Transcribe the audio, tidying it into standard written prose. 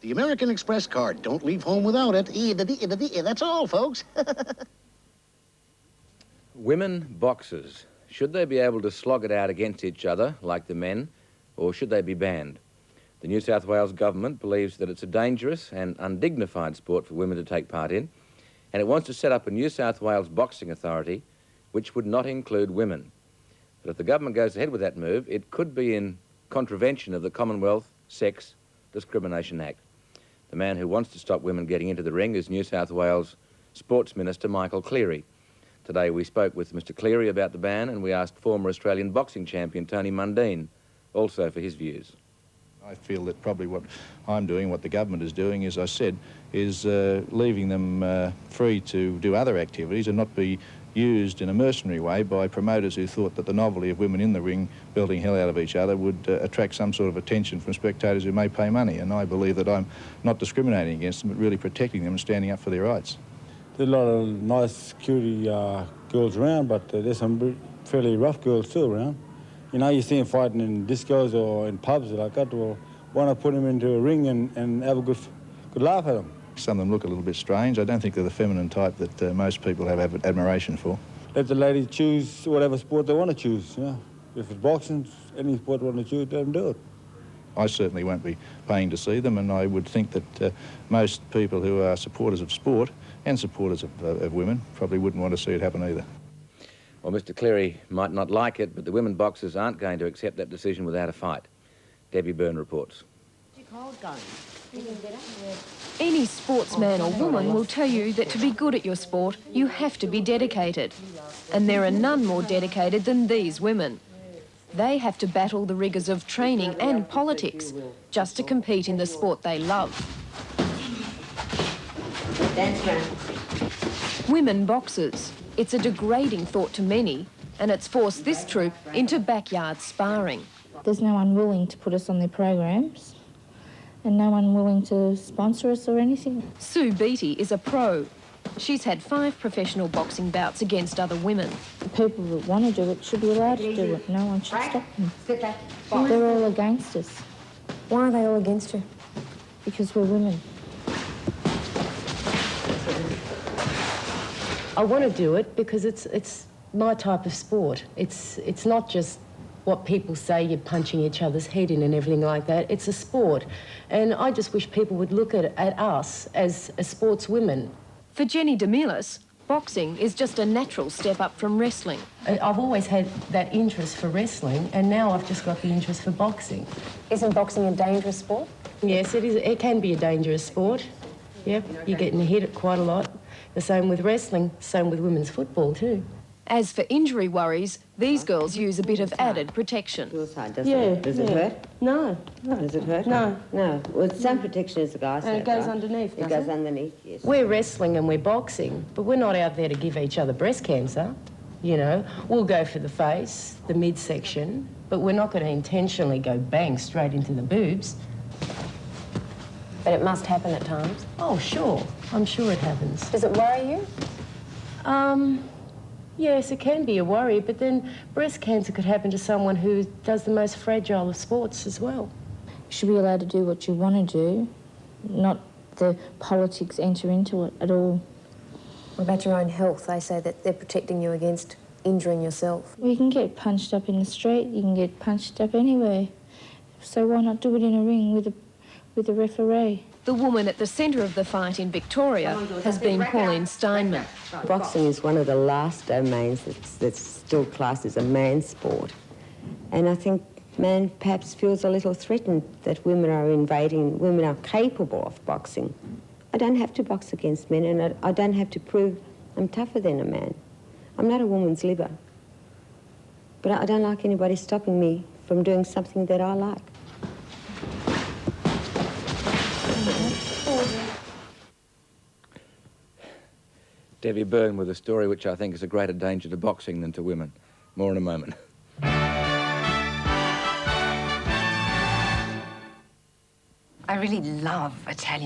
The American Express card. Don't leave home without it. That's all, folks. Women boxers. Should they be able to slog it out against each other like the men, or should they be banned? The New South Wales government believes that it's a dangerous and undignified sport for women to take part in, and it wants to set up a New South Wales boxing authority which would not include women. But if the government goes ahead with that move, it could be in contravention of the Commonwealth Sex Discrimination Act. The man who wants to stop women getting into the ring is New South Wales Sports Minister Michael Cleary. Today we spoke with Mr Cleary about the ban, and we asked former Australian boxing champion Tony Mundine also for his views. I feel that probably what I'm doing, what the government is doing, as I said, is leaving them free to do other activities and not be used in a mercenary way by promoters who thought that the novelty of women in the ring belting hell out of each other would attract some sort of attention from spectators who may pay money. And I believe that I'm not discriminating against them, but really protecting them and standing up for their rights. There's a lot of nice security girls around, but there's some fairly rough girls still around. You know, you see them fighting in discos or in pubs like that. Well, why not put them into a ring and have a good laugh at them? Some of them look a little bit strange. I don't think they're the feminine type that most people have admiration for. Let the ladies choose whatever sport they want to choose. You know? If it's boxing, any sport they want to choose, let them do it. I certainly won't be paying to see them, and I would think that most people who are supporters of sport and supporters of women probably wouldn't want to see it happen either. Well, Mr Cleary might not like it, but the women boxers aren't going to accept that decision without a fight. Debbie Byrne reports. Any sportsman or woman will tell you that to be good at your sport, you have to be dedicated. And there are none more dedicated than these women. They have to battle the rigours of training and politics just to compete in the sport they love. Women boxers. It's a degrading thought to many, and it's forced this troupe into backyard sparring. There's no one willing to put us on their programs and no one willing to sponsor us or anything. Sue Beattie is a pro. She's had 5 professional boxing bouts against other women. The people that want to do it should be allowed to do it. No one should stop them. They're all against us. Why are they all against her? Because we're women. I want to do it because it's my type of sport. It's not just what people say, you're punching each other's head in and everything like that. It's a sport. And I just wish people would look at us as sportswomen. For Jenny DeMilis, boxing is just a natural step up from wrestling. I've always had that interest for wrestling, and now I've just got the interest for boxing. Isn't boxing a dangerous sport? Yes, it is. It can be a dangerous sport. Yep, you're getting hit quite a lot. The same with wrestling, same with women's football too. As for injury worries, these girls use a bit of added protection. Does it hurt? No. Does it hurt? No. No. Well, some protection as the guy said. And it goes underneath, It goes underneath, yes. We're wrestling and we're boxing, but we're not out there to give each other breast cancer, you know. We'll go for the face, the midsection, but we're not going to intentionally go bang straight into the boobs. But it must happen at times. Oh, sure. I'm sure it happens. Does it worry you? Yes, it can be a worry, but then breast cancer could happen to someone who does the most fragile of sports as well. You should be allowed to do what you want to do, not the politics enter into it at all. What about your own health? They say that they're protecting you against injuring yourself. Well, you can get punched up in the street, you can get punched up anywhere. So why not do it in a ring with a referee? The woman at the centre of the fight in Victoria has been Pauline Steinman. Boxing is one of the last domains that's still classed as a man's sport. And I think man perhaps feels a little threatened that women are invading, women are capable of boxing. I don't have to box against men, and I don't have to prove I'm tougher than a man. I'm not a woman's liver. But I don't like anybody stopping me from doing something that I like. Debbie Byrne with a story which I think is a greater danger to boxing than to women. More in a moment. I really love Italian